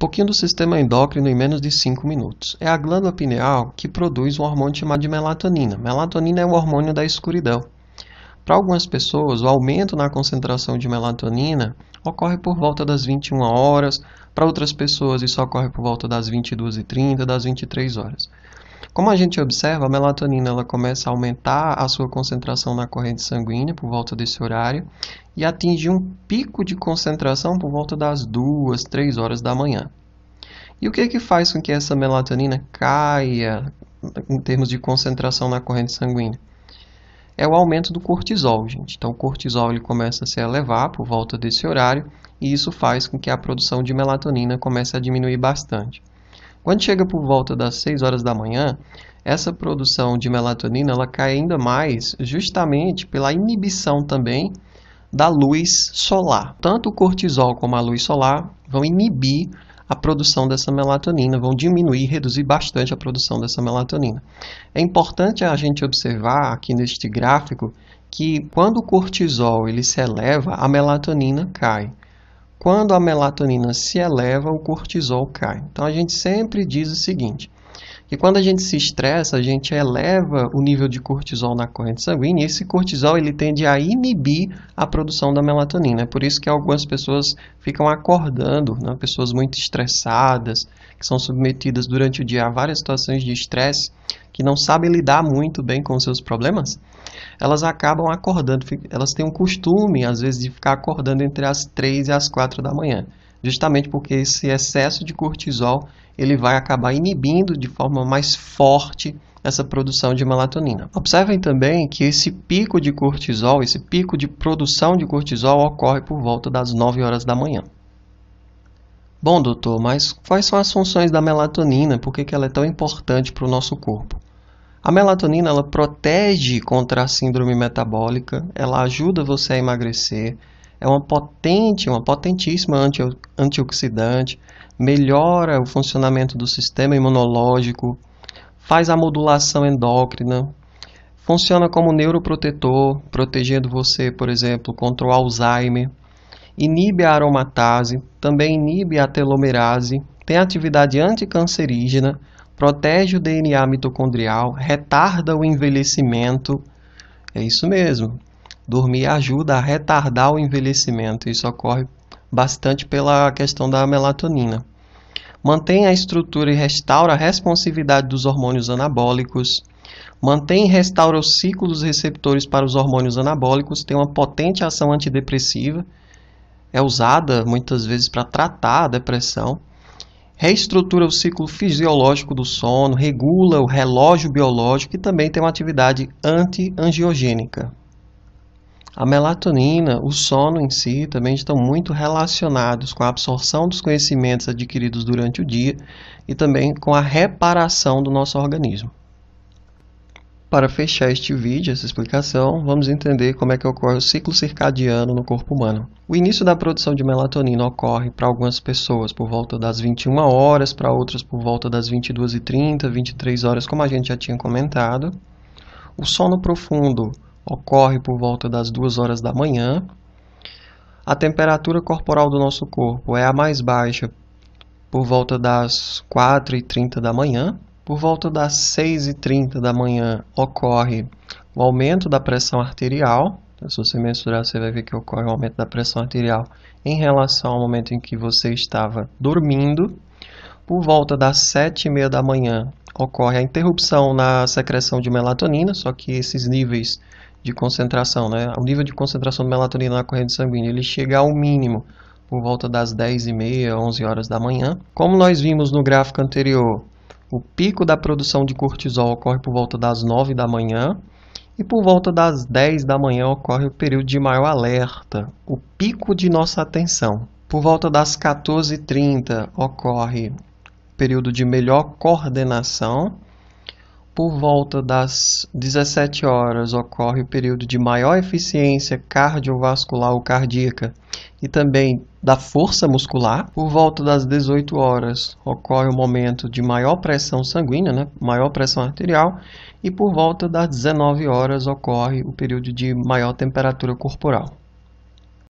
pouquinho do sistema endócrino em menos de 5 minutos. É a glândula pineal que produz um hormônio chamado de melatonina. Melatonina é o hormônio da escuridão. Para algumas pessoas, o aumento na concentração de melatonina ocorre por volta das 21 horas. Para outras pessoas, isso ocorre por volta das 22h30, das 23 horas. Como a gente observa, a melatonina ela começa a aumentar a sua concentração na corrente sanguínea por volta desse horário e atinge um pico de concentração por volta das 2, 3 horas da manhã. E o que faz com que essa melatonina caia em termos de concentração na corrente sanguínea? É o aumento do cortisol, gente. Então, o cortisol ele começa a se elevar por volta desse horário e isso faz com que a produção de melatonina comece a diminuir bastante. Quando chega por volta das 6 horas da manhã, essa produção de melatonina ela cai ainda mais justamente pela inibição também da luz solar. Tanto o cortisol como a luz solar vão inibir a produção dessa melatonina, vão diminuir, reduzir bastante a produção dessa melatonina. É importante a gente observar aqui neste gráfico que quando o cortisol ele se eleva, a melatonina cai. Quando a melatonina se eleva, o cortisol cai. Então a gente sempre diz o seguinte, que quando a gente se estressa, a gente eleva o nível de cortisol na corrente sanguínea e esse cortisol ele tende a inibir a produção da melatonina. É por isso que algumas pessoas ficam acordando, né? Pessoas muito estressadas, que são submetidas durante o dia a várias situações de estresse, que não sabem lidar muito bem com os seus problemas, elas acabam acordando, elas têm um costume, às vezes, de ficar acordando entre as 3 e as 4 da manhã, justamente porque esse excesso de cortisol ele vai acabar inibindo de forma mais forte essa produção de melatonina. Observem também que esse pico de cortisol, esse pico de produção de cortisol ocorre por volta das 9 horas da manhã. Bom, doutor, mas quais são as funções da melatonina? Por que ela é tão importante para o nosso corpo? A melatonina ela protege contra a síndrome metabólica, ela ajuda você a emagrecer, é uma potentíssima antioxidante, melhora o funcionamento do sistema imunológico, faz a modulação endócrina, funciona como neuroprotetor, protegendo você, por exemplo, contra o Alzheimer, inibe a aromatase, também inibe a telomerase, tem atividade anticancerígena, protege o DNA mitocondrial, retarda o envelhecimento. É isso mesmo. Dormir ajuda a retardar o envelhecimento. Isso ocorre bastante pela questão da melatonina. Mantém a estrutura e restaura a responsividade dos hormônios anabólicos. Mantém e restaura os ciclos dos receptores para os hormônios anabólicos. Tem uma potente ação antidepressiva. É usada muitas vezes para tratar a depressão. Reestrutura o ciclo fisiológico do sono, regula o relógio biológico e também tem uma atividade anti-angiogênica. A melatonina, o sono em si, também estão muito relacionados com a absorção dos conhecimentos adquiridos durante o dia e também com a reparação do nosso organismo. Para fechar este vídeo, essa explicação, vamos entender como é que ocorre o ciclo circadiano no corpo humano. O início da produção de melatonina ocorre para algumas pessoas por volta das 21 horas, para outras por volta das 22h30, 23 horas, como a gente já tinha comentado. O sono profundo ocorre por volta das 2 horas da manhã. A temperatura corporal do nosso corpo é a mais baixa por volta das 4h30 da manhã. Por volta das 6h30 da manhã ocorre o aumento da pressão arterial. Se você mensurar, você vai ver que ocorre o aumento da pressão arterial em relação ao momento em que você estava dormindo. Por volta das 7h30 da manhã ocorre a interrupção na secreção de melatonina, só que esses níveis de concentração, o nível de concentração de melatonina na corrente sanguínea, ele chega ao mínimo por volta das 10h30, 11 horas da manhã. Como nós vimos no gráfico anterior, o pico da produção de cortisol ocorre por volta das 9 da manhã e por volta das 10 da manhã ocorre o período de maior alerta, o pico de nossa atenção. Por volta das 14h30 ocorre o período de melhor coordenação. Por volta das 17 horas ocorre o período de maior eficiência cardiovascular ou cardíaca e também da força muscular. Por volta das 18 horas ocorre o momento de maior pressão sanguínea, maior pressão arterial. E por volta das 19 horas ocorre o período de maior temperatura corporal.